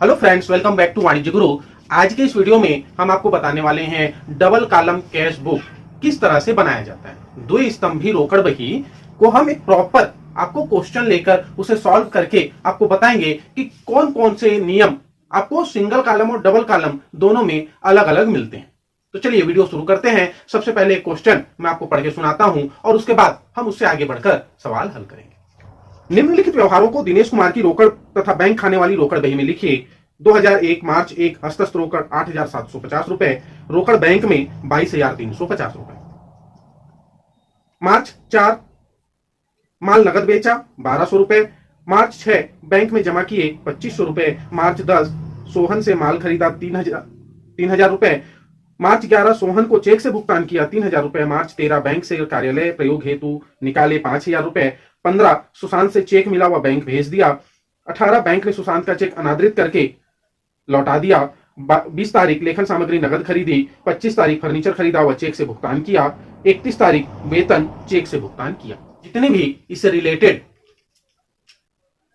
Hello friends, welcome back to Vanijya Guru. आज के इस वीडियो में हम आपको बताने वाले हैं डबल कॉलम कैश बुक किस तरह से बनाया जाता है। दो स्तंभी रोकड़ बही को हम एक प्रॉपर आपको क्वेश्चन लेकर उसे सॉल्व करके आपको बताएंगे कि कौन कौन से नियम आपको सिंगल कॉलम और डबल कॉलम दोनों में अलग अलग मिलते हैं। तो चलिए वीडियो शुरू करते हैं। सबसे पहले एक क्वेश्चन मैं आपको पढ़ के सुनाता हूं और उसके बाद हम उससे आगे बढ़कर सवाल हल करेंगे। निम्नलिखित व्यवहारों को दिनेश कुमार की रोकड़ तथा बैंक खाने वाली रोकड़ बही में लिखिए। 2001 मार्च 1 हस्तस्थ रोकड़ 8,750 रुपए, रोकड़ बैंक में 22,350 रुपए। मार्च 4 माल नगद बेचा 1,200 रुपए। मार्च 6 बैंक में जमा किए 2,500 रुपए। मार्च 10 सोहन से माल खरीदा 3,000 रुपए। मार्च 11 सोहन को चेक से भुगतान किया 3,000 रुपए। मार्च 13 बैंक से कार्यालय प्रयोग हेतु निकाले 5,000 रुपए। 15 सुशांत से चेक मिला वह बैंक भेज दिया। 18 बैंक ने सुशांत का चेक अनादृत करके लौटा दिया। 20 तारीख लेखन सामग्री नगद खरीदी। 25 तारीख फर्नीचर खरीदा व चेक से भुगतान किया। 31 तारीख वेतन चेक से भुगतान किया। जितने भी इससे रिलेटेड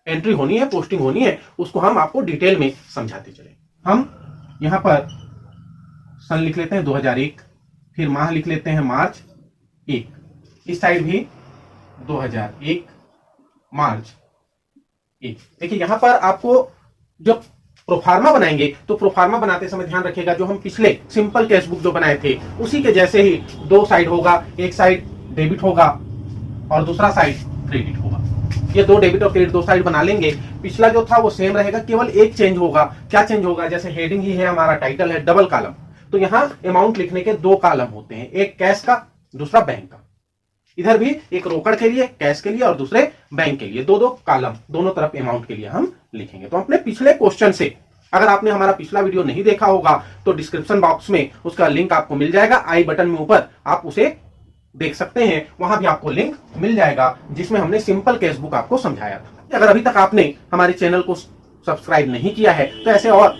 एंट्री होनी है, पोस्टिंग होनी है, उसको हम आपको डिटेल में समझाते चले। हम यहां पर सन लिख लेते हैं 2001, फिर माह लिख लेते हैं मार्च 1, इस साइड भी 2001 मार्च 1। देखिए यहां पर आपको जब प्रोफार्मा बनाएंगे तो प्रोफार्मा बनाते समय ध्यान रखिएगा, जो हम पिछले सिंपल कैश बुक जो बनाए थे उसी के जैसे ही दो साइड होगा। एक साइड डेबिट होगा और दूसरा साइड क्रेडिट होगा। ये दो डेबिट और क्रेडिट दो साइड बना लेंगे। पिछला जो था वो सेम रहेगा, केवल एक चेंज होगा। क्या चेंज होगा? जैसे हेडिंग ही है, हमारा टाइटल है डबल कॉलम, तो यहां अमाउंट लिखने के दो कॉलम होते हैं, एक कैश का दूसरा बैंक का। इधर भी एक रोकड़ के लिए, कैश के लिए और दूसरे बैंक के लिए, दो दो कॉलम दोनों तरफ अमाउंट के लिए हम लिखेंगे। तो अपने पिछले क्वेश्चन से, अगर आपने हमारा पिछला वीडियो नहीं देखा होगा तो डिस्क्रिप्शन बॉक्स में उसका लिंक आपको मिल जाएगा। आई बटन में ऊपर आप उसे देख सकते हैं, वहां भी आपको लिंक मिल जाएगा जिसमें हमने सिंपल कैश बुक आपको समझाया था। अगर अभी तक आपने हमारे चैनल को सब्सक्राइब नहीं किया है तो ऐसे और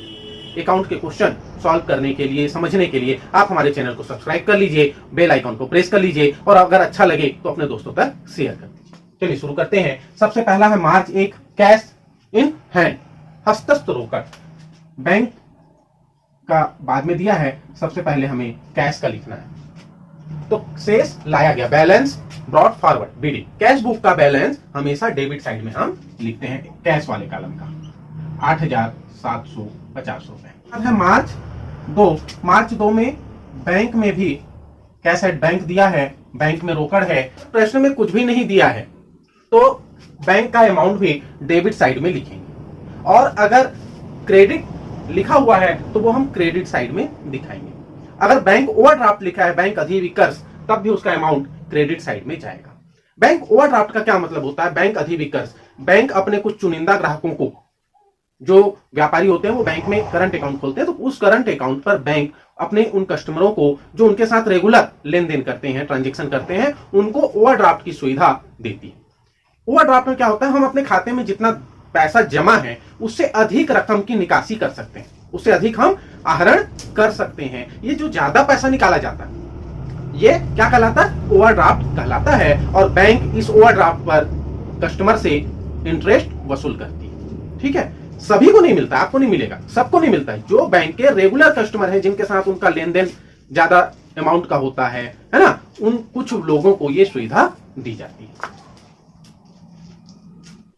अकाउंट के क्वेश्चन सॉल्व करने के लिए, समझने के लिए आप हमारे चैनल को सब्सक्राइब कर लीजिए, बेल आइकन को प्रेस कर लीजिए और अगर अच्छा लगे तो अपने दोस्तों तक शेयर कर दीजिए। चलिए शुरू करते हैं। सबसे पहला है मार्च 1, कैश इन हैंड, हस्तस्थ रोकड़। बैंक का बाद में दिया है, सबसे पहले हमें कैश का लिखना है। तो शेष लाया गया, balance brought forward, BD. Cash book का बैलेंस हमेशा डेबिट साइड में हम लिखते हैं, कैश वाले कॉलम का 8,750 रुपए। अब है मार्च 2। मार्च 2 में बैंक में भी कैश एट बैंक दिया है, बैंक में रोकड़ है, प्रश्न में कुछ भी नहीं दिया है तो बैंक का अमाउंट भी डेबिट साइड में लिखेंगे और अगर क्रेडिट लिखा हुआ है तो वो हम क्रेडिट साइड में दिखाएंगे। अगर बैंक ओवरड्राफ्ट लिखा है, बैंक अधिविकर्ष, तब भी उसका अमाउंट क्रेडिट साइड में जाएगा। बैंक ओवरड्राफ्ट का क्या मतलब होता है? बैंक अधिविकर्ष, बैंक अपने कुछ चुनिंदा ग्राहकों को, जो व्यापारी होते हैं वो बैंक में करंट अकाउंट खोलते हैं, तो उस करंट अकाउंट पर बैंक अपने उन कस्टमरों को जो उनके साथ रेगुलर लेन देन करते हैं, ट्रांजेक्शन करते हैं, उनको ओवरड्राफ्ट की सुविधा देती है। ओवरड्राफ्ट में क्या होता है? हम अपने खाते में जितना पैसा जमा है उससे अधिक रकम की निकासी कर सकते हैं, उससे अधिक हम आहरण कर सकते हैं। ये जो ज्यादा पैसा निकाला जाता है ये क्या कहलाता है? ओवरड्राफ्ट कहलाता है और बैंक इस ओवरड्राफ्ट पर कस्टमर से इंटरेस्ट वसूल करती है। ठीक है, सभी को नहीं मिलता, आपको नहीं मिलेगा, सबको नहीं मिलता है। जो बैंक के रेगुलर कस्टमर हैं, जिनके साथ उनका लेन देन ज्यादा अमाउंट का होता है ना, उन कुछ लोगों को यह सुविधा दी जाती है।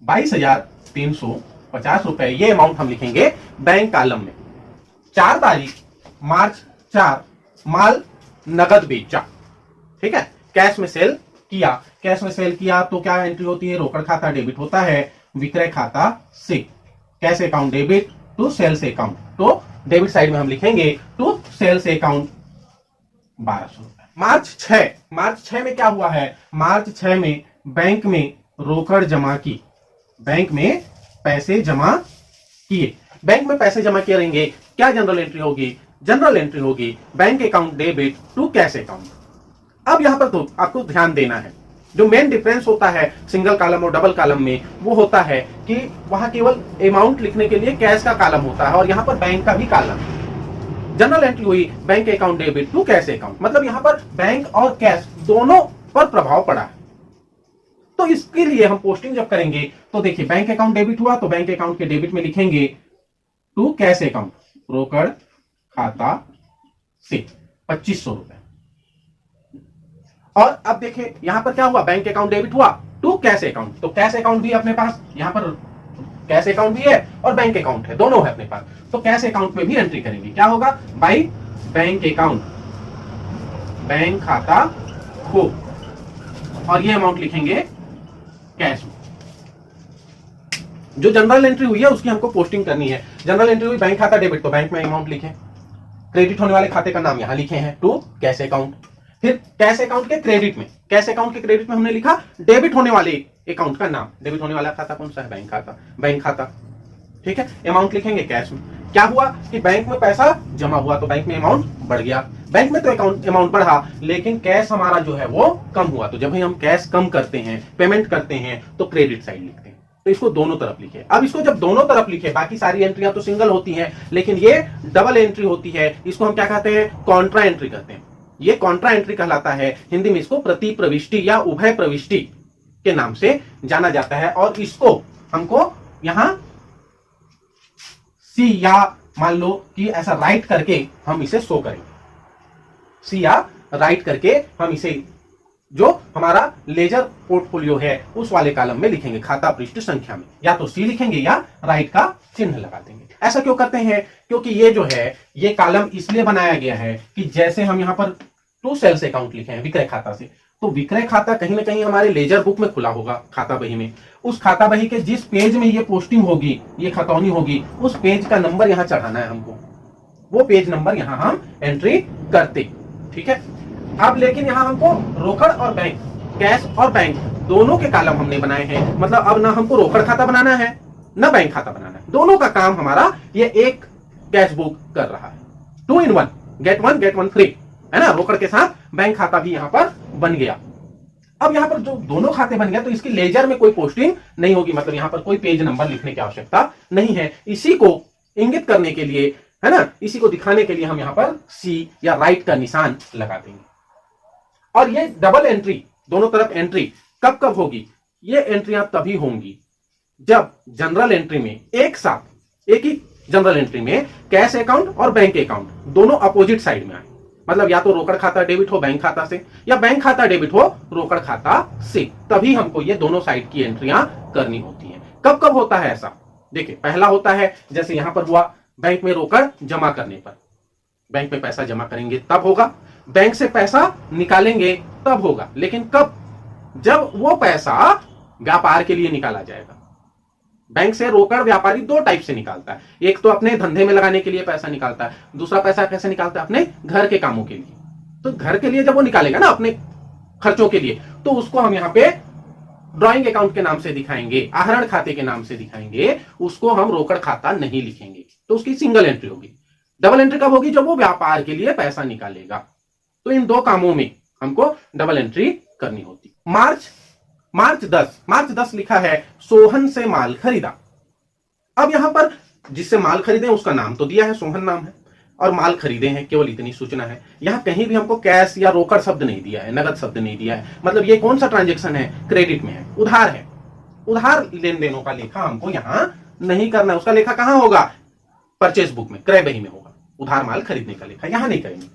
22,350 रुपए ये अमाउंट हम लिखेंगे बैंक कॉलम में। 4 तारीख मार्च 4 माल नगद बेचा। ठीक है, कैश में सेल किया। कैश में सेल किया तो क्या एंट्री होती है? रोकड़ खाता डेबिट होता है, विक्रय खाता से cash account debit to sales account, तो डेबिट साइड में हम लिखेंगे टू सेल्स अकाउंट 1,200 रुपए। मार्च 6 में क्या हुआ है? मार्च 6 में बैंक में रोकड़ जमा की, बैंक में पैसे जमा किए। बैंक में पैसे जमा किए रहेंगे, क्या जनरल एंट्री होगी? जनरल एंट्री होगी bank account debit to cash account. अब यहां पर तो आपको ध्यान देना है, जो मेन डिफरेंस होता है सिंगल कॉलम और डबल कॉलम में वो होता है कि वहां केवल अमाउंट लिखने के लिए कैश का कॉलम होता है और यहां पर बैंक का भी कॉलम। जनरल एंट्री हुई bank account debit to cash account, मतलब यहां पर बैंक और कैश दोनों पर प्रभाव पड़ा है। तो इसके लिए हम पोस्टिंग जब करेंगे तो देखिए बैंक अकाउंट डेबिट हुआ तो बैंक अकाउंट के डेबिट में लिखेंगे टू कैश अकाउंट, रोकड़ खाता से 2500 रुपए। और अब देखिए यहां पर क्या हुआ, बैंक अकाउंट डेबिट हुआ टू कैश अकाउंट, तो कैश अकाउंट भी अपने पास, यहां पर कैश अकाउंट भी है और बैंक अकाउंट है, दोनों है अपने पास। तो कैश अकाउंट में भी एंट्री करेंगे, क्या होगा बाई बैंक अकाउंट, बैंक खाता को, और ये अमाउंट लिखेंगे कैश में। जो जनरल एंट्री हुई है उसकी हमको पोस्टिंग करनी है। जनरल एंट्री हुई बैंक खाता डेबिट, तो बैंक में अमाउंट लिखे, क्रेडिट होने वाले खाते का नाम यहां लिखे हैं टू कैश अकाउंट। फिर कैश अकाउंट के क्रेडिट में, कैश अकाउंट के क्रेडिट में हमने लिखा डेबिट होने वाले अकाउंट का नाम, डेबिट होने वाला खाता कौन सा है, बैंक खाता, बैंक खाता, ठीक है। अमाउंट लिखेंगे कैश में। क्या हुआ कि बैंक में पैसा जमा हुआ तो बैंक में अमाउंट बढ़ गया, बैंक में तो अकाउंट अमाउंट बढ़ा लेकिन कैश हमारा जो है वो कम हुआ, तो जब हम कैश कम करते हैं, पेमेंट करते हैं, तो क्रेडिट साइड लिखते हैं। तो इसको दोनों तरफ लिखे। अब इसको जब दोनों तरफ लिखे, बाकी सारी एंट्रियां तो सिंगल होती हैं, लेकिन ये डबल एंट्री होती है, इसको हम क्या कहते हैं, कॉन्ट्रा एंट्री कहते हैं। ये कॉन्ट्रा एंट्री कहलाता है, हिंदी में इसको प्रति प्रविष्टि या उभय प्रविष्टि के नाम से जाना जाता है। और इसको हमको यहां सी या मान लो कि ऐसा राइट करके हम इसे शो करेंगे, सी या राइट करके हम इसे जो हमारा लेजर पोर्टफोलियो है उस वाले कॉलम में लिखेंगे, खाता पृष्ठ संख्या में, या तो सी लिखेंगे या राइट का चिन्ह लगा देंगे। ऐसा क्यों करते हैं, क्योंकि ये जो है ये कॉलम इसलिए बनाया गया है कि जैसे हम यहां पर टू सेल्स अकाउंट लिखे हैं विक्रय खाता से, तो विक्रय खाता कहीं ना कहीं हमारे लेजर बुक में खुला होगा, खाता बही में, उस खाता बही के जिस पेज में ये पोस्टिंग होगी, ये खतौनी होगी, उस पेज का नंबर यहां चढ़ाना है हमको, वो पेज नंबर यहां हम एंट्री करते, ठीक है। अब लेकिन यहां हमको रोकड़ और बैंक, कैश और बैंक दोनों के कॉलम हमने बनाए हैं, मतलब अब ना हमको रोकड़ खाता बनाना है ना बैंक खाता बनाना है, दोनों का काम हमारा ये एक कैश बुक कर रहा है। 2 in 1, गेट वन फ्री, है ना। रोकड़ के साथ बैंक खाता भी यहां पर बन गया। अब यहां पर जो दोनों खाते बन गया तो इसकी लेजर में कोई पोस्टिंग नहीं होगी, मतलब यहां पर कोई पेज नंबर लिखने की आवश्यकता नहीं है। इसी को इंगित करने के लिए, है ना, इसी को दिखाने के लिए हम यहां पर सी या राइट का निशान लगा देंगे। और ये डबल एंट्री, दोनों तरफ एंट्री कब कब होगी, ये एंट्रियां तभी होंगी जब जनरल एंट्री में एक साथ, एक ही जनरल एंट्री में कैश अकाउंट और बैंक अकाउंट दोनों अपोजिट साइड में आए, मतलब या तो रोकड़ खाता डेबिट हो बैंक खाता से या बैंक खाता डेबिट हो रोकड़ खाता से, तभी हमको ये दोनों साइड की एंट्रियां करनी होती हैं। कब कब होता है ऐसा, देखिए पहला होता है जैसे यहां पर हुआ, बैंक में रोकड़ जमा करने पर, बैंक में पैसा जमा करेंगे तब होगा, बैंक से पैसा निकालेंगे तब होगा, लेकिन कब, जब वो पैसा व्यापार के लिए निकाला जाएगा। बैंक से रोकड़ व्यापारी दो टाइप से निकालता है, एक तो अपने धंधे में लगाने के लिए पैसा निकालता है, दूसरा पैसा कैसे निकालता है, अपने घर के कामों के लिए। तो घर के लिए जब वो निकालेगा ना अपने खर्चों के लिए, तो उसको हम यहाँ पे ड्रॉइंग अकाउंट के नाम से दिखाएंगे, आहरण खाते के नाम से दिखाएंगे, उसको हम रोकड़ खाता नहीं लिखेंगे, तो उसकी सिंगल एंट्री होगी। डबल एंट्री कब होगी, जब वो व्यापार के लिए पैसा निकालेगा। तो इन दो कामों में हमको डबल एंट्री करनी होती। मार्च 10 लिखा है, सोहन से माल खरीदा। अब यहां पर जिससे माल खरीदे उसका नाम तो दिया है, सोहन नाम है, और माल खरीदे हैं, केवल इतनी सूचना है। यहां कहीं भी हमको कैश या रोकड़ शब्द नहीं दिया है, नगद शब्द नहीं दिया है, मतलब ये कौन सा ट्रांजेक्शन है, क्रेडिट में है, उधार है। उधार लेन देनों का लेखा हमको यहां नहीं करना है, उसका लेखा कहां होगा, परचेस बुक में, क्रय बही में होगा। उधार माल खरीदने का लेखा यहां नहीं करेंगे,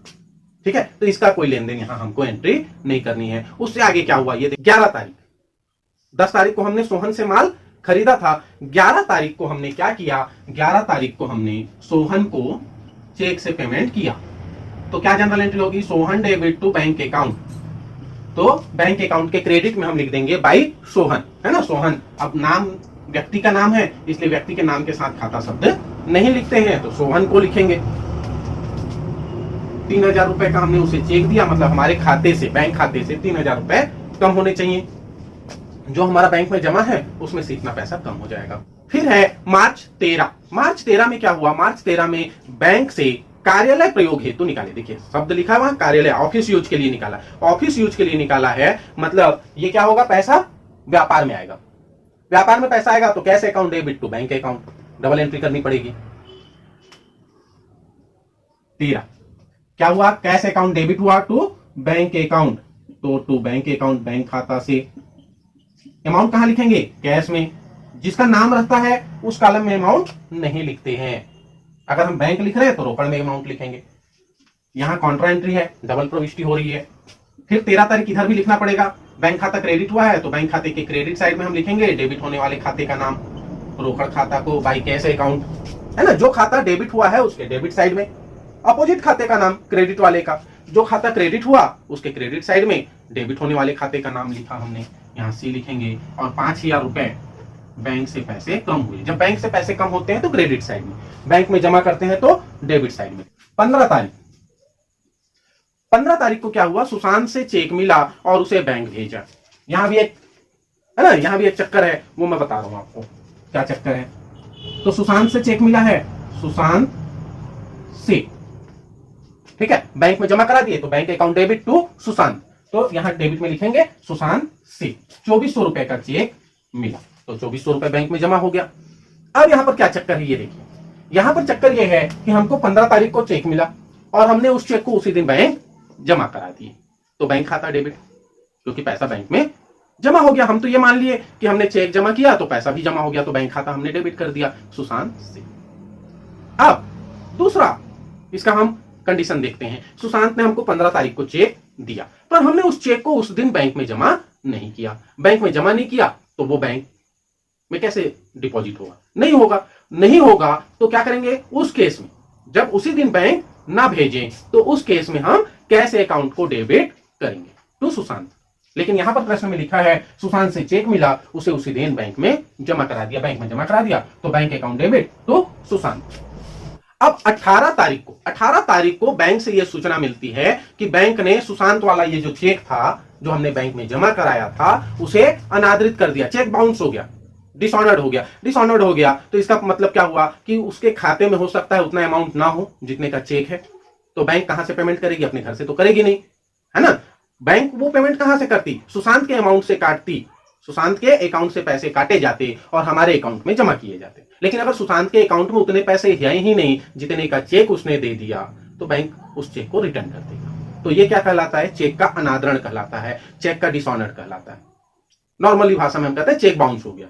ठीक है। तो इसका कोई लेन देन यहां हमको एंट्री नहीं करनी है। उससे आगे क्या हुआ, ये 11 तारीख, 10 तारीख को हमने सोहन से माल खरीदा था, 11 तारीख को हमने क्या किया, 11 तारीख को हमने सोहन को चेक से पेमेंट किया। तो क्या जनरल एंट्री होगी, Sohan debit to bank account, तो बैंक अकाउंट के क्रेडिट में हम लिख देंगे बाई सोहन, है ना। सोहन अब नाम व्यक्ति का नाम है, इसलिए व्यक्ति के नाम के साथ खाता शब्द नहीं लिखते हैं, तो सोहन को लिखेंगे। 3000 रुपए का हमने उसे चेक दिया, मतलब हमारे खाते से, बैंक खाते से 3000 रुपए कम होने चाहिए, जो हमारा बैंक में जमा है उसमें से इतना पैसा कम हो जाएगा। फिर है मार्च 13 में क्या हुआ, मार्च 13 में बैंक से कार्यालय प्रयोग हेतु निकाले, देखिए शब्द लिखा है वहां कार्यालय, ऑफिस यूज के लिए निकाला, ऑफिस यूज के लिए निकाला है, मतलब ये क्या होगा, पैसा व्यापार में आएगा, व्यापार में पैसा आएगा तो cash account debit to bank account, double entry करनी पड़ेगी। 13 क्या हुआ, कैश अकाउंट डेबिट हुआ टू बैंक अकाउंट, तो टू बैंक अकाउंट, बैंक खाता से। अमाउंट कहां लिखेंगे, कैश में, जिसका नाम रहता है उस कॉलम में अमाउंट नहीं लिखते हैं, अगर हम बैंक लिख रहे हैं तो रोकड़ में अमाउंट लिखेंगे। यहाँ कॉन्ट्रा एंट्री है, डबल प्रविष्टि हो रही है। फिर 13 तारीख इधर भी लिखना पड़ेगा। बैंक खाता क्रेडिट हुआ है तो बैंक खाते के क्रेडिट साइड में हम लिखेंगे डेबिट होने वाले खाते का नाम, रोकड़ खाता को बाई कैश अकाउंट, है ना। जो खाता डेबिट हुआ है उसके डेबिट साइड में अपोजिट खाते का नाम क्रेडिट वाले का, जो खाता क्रेडिट हुआ उसके क्रेडिट साइड में डेबिट होने वाले खाते का नाम लिखा हमने, यहाँ सी लिखेंगे। और 5,000 रुपए बैंक से पैसे कम हुए। जब बैंक से पैसे कम होते हैं तो क्रेडिट साइड में, बैंक में जमा करते हैं तो डेबिट साइड में। 15 तारीख को क्या हुआ, सुशांत से चेक मिला और उसे बैंक भेजा। यहां भी एक है ना, यहां भी एक चक्कर है, वो मैं बता रहा हूं आपको क्या चक्कर है। तो सुशांत से चेक मिला है, सुशांत से, ठीक है, बैंक में जमा करा दिए तो bank account debit to Sushant, तो यहां डेबिट में लिखेंगे सुशांत से 2400 रुपए का चेक मिला, तो 2400 रुपए बैंक में जमा हो गया। अब यहां पर क्या चक्कर है ये देखिए, यहां पर चक्कर ये है कि हमको 15 तारीख को चेक मिला और हमने उस चेक को उसी दिन बैंक जमा करा दिए, तो बैंक खाता डेबिट, क्योंकि पैसा बैंक में जमा हो गया। हम तो ये मान लिए कि हमने चेक जमा किया तो पैसा भी जमा हो गया, तो बैंक खाता हमने डेबिट कर दिया सुशांत से। अब दूसरा इसका हम कंडीशन देखते हैं। सुशांत ने हमको 15 तारीख को चेक दिया, पर हमने उस चेक को उस दिन बैंक में जमा नहीं किया। बैंक में जमा नहीं किया तो वो बैंक में कैसे डिपॉजिट होगा, नहीं होगा। नहीं होगा तो क्या करेंगे, उस केस में जब उसी दिन बैंक ना भेजे तो उस केस में हम कैश अकाउंट को डेबिट करेंगे टू सुशांत। लेकिन यहां पर प्रश्न में लिखा है सुशांत से चेक मिला, उसे उसी दिन बैंक में जमा करा दिया, बैंक में जमा करा दिया तो bank account debit to Sushant. अब 18 तारीख को बैंक से यह सूचना मिलती है कि बैंक ने सुशांत वाला ये जो चेक था जो हमने बैंक में जमा कराया था उसे अनादरित कर दिया, चेक बाउंस हो गया, डिसऑनर्ड हो गया। डिसऑनर्ड हो गया तो इसका मतलब क्या हुआ कि उसके खाते में हो सकता है उतना अमाउंट ना हो जितने का चेक है, तो बैंक कहां से पेमेंट करेगी, अपने घर से तो करेगी नहीं, है ना। बैंक वो पेमेंट कहां से करती, सुशांत के अमाउंट से काटती, सुशांत के अकाउंट से पैसे काटे जाते और हमारे अकाउंट में जमा किए जाते। लेकिन अगर सुशांत के अकाउंट में उतने पैसे है ही नहीं जितने का चेक उसने दे दिया तो बैंक उस चेक को रिटर्न कर देगा। तो ये क्या कहलाता है, चेक का अनादरण कहलाता है, चेक का डिसऑनर्ड कहलाता है। नॉर्मली भाषा में हम कहते हैं चेक बाउंस हो गया।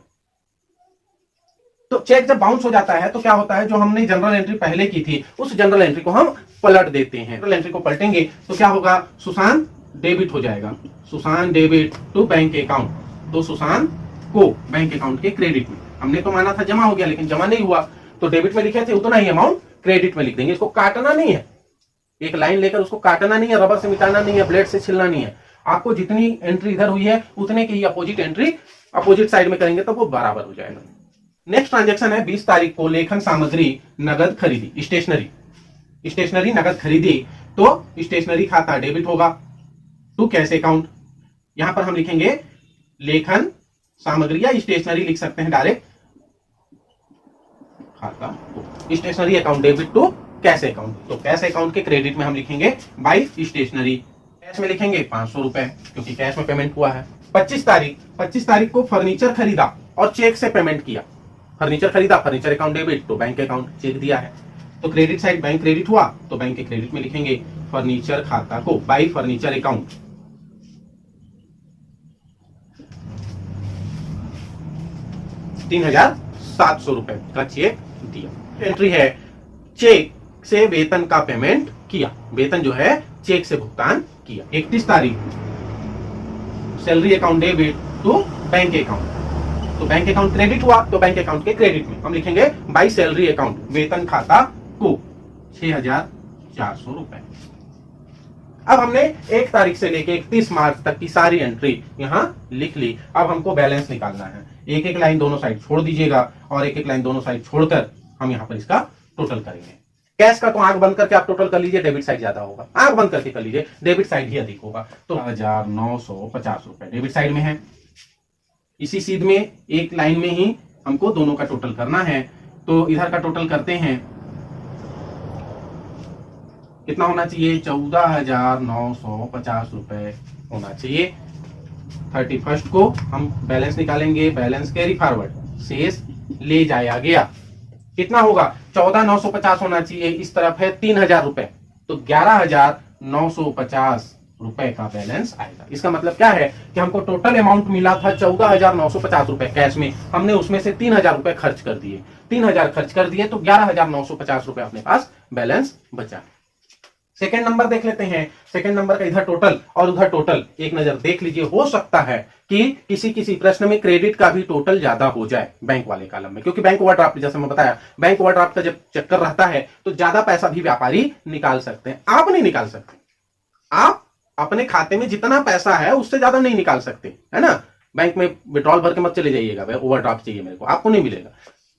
तो चेक जब बाउंस हो जाता है तो क्या होता है, जो हमने जनरल एंट्री पहले की थी उस जनरल एंट्री को हम पलट देते हैं। जनरल एंट्री को पलटेंगे तो क्या होगा, सुशांत डेबिट हो जाएगा, Sushant debit to bank account, तो सुशांत को बैंक अकाउंट के क्रेडिट में, हमने तो माना था जमा हो गया लेकिन जमा नहीं हुआ तो डेबिट में लिखे थे उतना ही अमाउंट क्रेडिट में लिख देंगे। इसको काटना नहीं है, एक लाइन लेकर उसको काटना नहीं है, रबर से मिटाना नहीं है, ब्लेड से छिलना नहीं है। आपको जितनी एंट्री इधर हुई है उतने की ही अपोजिट एंट्री अपोजिट साइड में करेंगे तो वो बराबर हो जाएगा। नेक्स्ट ट्रांजेक्शन है 20 तारीख को लेखन सामग्री नगद खरीदी, स्टेशनरी नगद खरीदी, तो स्टेशनरी खाता डेबिट होगा टू कैश अकाउंट। यहां पर हम लिखेंगे लेखन सामग्री या स्टेशनरी लिख सकते हैं डायरेक्ट, खाता stationery account debit to cash account, तो कैश अकाउंट के क्रेडिट में हम लिखेंगे बाई स्टेशनरी। कैश में लिखेंगे 500 रुपए क्योंकि कैश में पेमेंट हुआ है। 25 तारीख को फर्नीचर खरीदा और चेक से पेमेंट किया, फर्नीचर खरीदा, फर्नीचर अकाउंट डेबिट तो बैंक अकाउंट, चेक दिया है तो क्रेडिट साइड बैंक क्रेडिट हुआ तो बैंक के क्रेडिट में लिखेंगे फर्नीचर खाता को बाई फर्नीचर अकाउंट। ₹3,700 का चेक दिया। एंट्री है चेक से वेतन का पेमेंट किया, वेतन जो है चेक से भुगतान किया। 31 तारीख salary account debit to bank account, तो बैंक अकाउंट क्रेडिट हुआ तो बैंक अकाउंट के क्रेडिट में हम लिखेंगे बाई सैलरी अकाउंट, वेतन खाता को 6,400 रुपए। अब हमने 1 तारीख से लेके 31 मार्च तक की सारी एंट्री यहां लिख ली। अब हमको बैलेंस निकालना है, एक एक लाइन दोनों साइड छोड़ दीजिएगा और एक एक लाइन दोनों साइड छोड़कर हम यहां पर इसका टोटल करेंगे। कैश का तो आंख बंद करके आप टोटल कर लीजिए, डेबिट साइड ज्यादा होगा, आंख बंद करके कर लीजिए, डेबिट साइड ही अधिक होगा। तो 1,950 रुपए डेबिट साइड में है। इसी सीध में एक लाइन में ही हमको दोनों का टोटल करना है, तो इधर का टोटल करते हैं, कितना होना चाहिए, 14,950 रुपए होना चाहिए। 31 को हम बैलेंस निकालेंगे, बैलेंस कैरी फॉरवर्ड, शेष ले जाया गया, कितना होगा 14,950 होना चाहिए। इस तरफ है 3,000 रुपए तो 11,950 रुपए का बैलेंस आएगा। इसका मतलब क्या है कि हमको टोटल अमाउंट मिला था 14,950 रुपए कैश में, हमने उसमें से 3,000 रुपए खर्च कर दिए, 3000 खर्च कर दिए तो 11,950 रुपए अपने पास बैलेंस बचा। सेकंड नंबर देख लेते हैं। सेकंड नंबर का इधर टोटल और उधर टोटल एक नजर देख लीजिए। हो सकता है कि किसी प्रश्न में क्रेडिट का भी टोटल ज्यादा हो जाए बैंक वाले कॉलम में, क्योंकि बैंक ओवरड्राफ्ट, जैसे मैं बताया, बैंक ओवरड्राफ्ट का जब चक्कर रहता है तो ज्यादा पैसा भी व्यापारी निकाल सकते हैं। आप नहीं निकाल सकते, आप अपने खाते में जितना पैसा है उससे ज्यादा नहीं निकाल सकते, है ना। बैंक में विड्रॉल भर के मत चले जाइएगा, ओवरड्राफ्ट चाहिए मेरे को, आपको नहीं मिलेगा।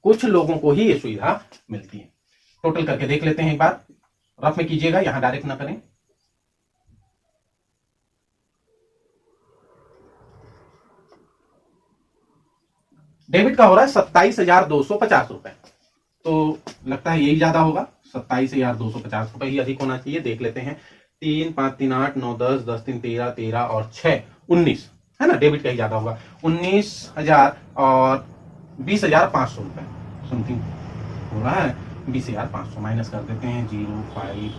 कुछ लोगों को ही ये सुविधा मिलती है। टोटल करके देख लेते हैं एक बार, रफ में कीजिएगा, यहां डायरेक्ट ना करें। डेबिट का हो रहा है 27,250 रुपए, तो लगता है यही ज्यादा होगा। 27,250 रुपए ही अधिक होना चाहिए। देख लेते हैं, 3, 5, 3, 8, 9, 10, 10, 3, 13, 13 और 6, 19, है ना। डेबिट का ही ज्यादा होगा। 19,000 और 20,500 रुपए समथिंग हो रहा है। 20,500 माइनस कर देते हैं, 05।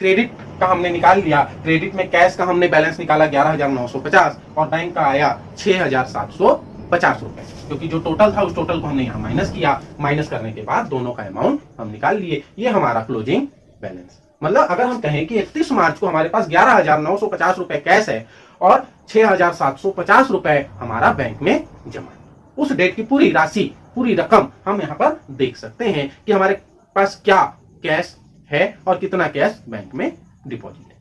क्रेडिट का हमने निकाल लिया। क्रेडिट में कैश का हमने बैलेंस निकाला 11,950 और बैंक का आया 6,750 रुपए, क्योंकि जो टोटल था उस टोटल को हमने यहाँ माइनस किया। माइनस करने के बाद दोनों का अमाउंट हम निकाल लिए। ये हमारा क्लोजिंग बैलेंस। मतलब अगर हम कहें कि 31 मार्च को हमारे पास 11,950 रुपए कैश है और 6,750 रुपए हमारा बैंक में जमा, उस डेट की पूरी राशि, पूरी रकम हम यहाँ पर देख सकते हैं कि हमारे पास क्या कैश है और कितना कैश बैंक में डिपॉजिट है।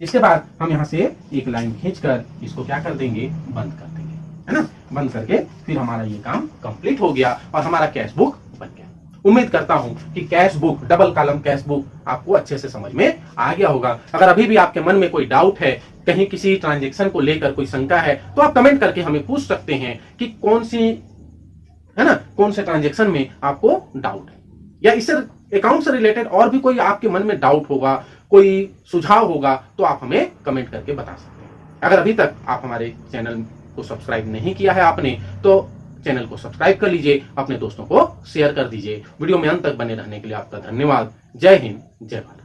इसके बाद हम यहाँ से एक लाइन खींचकर इसको क्या कर देंगे, बंद कर देंगे, है ना। बंद करके फिर हमारा ये काम कंप्लीट हो गया और हमारा कैश बुक बन गया। उम्मीद करता हूं कि cash book, double column cash book आपको अच्छे से समझ में आ गया होगा। अगर अभी भी आपके मन में कोई डाउट है, कहीं किसी ट्रांजैक्शन को लेकर कोई शंका है, तो आप कमेंट करके हमें पूछ सकते हैं कि कौन सी, है ना, कौन से ट्रांजैक्शन में आपको डाउट है, या इससे अकाउंट से रिलेटेड और भी कोई आपके मन में डाउट होगा, कोई सुझाव होगा, तो आप हमें कमेंट करके बता सकते हैं। अगर अभी तक आप हमारे चैनल को सब्सक्राइब नहीं किया है आपने, तो चैनल को सब्सक्राइब कर लीजिए, अपने दोस्तों को शेयर कर दीजिए। वीडियो में अंत तक बने रहने के लिए आपका धन्यवाद। जय हिंद, जय भारत।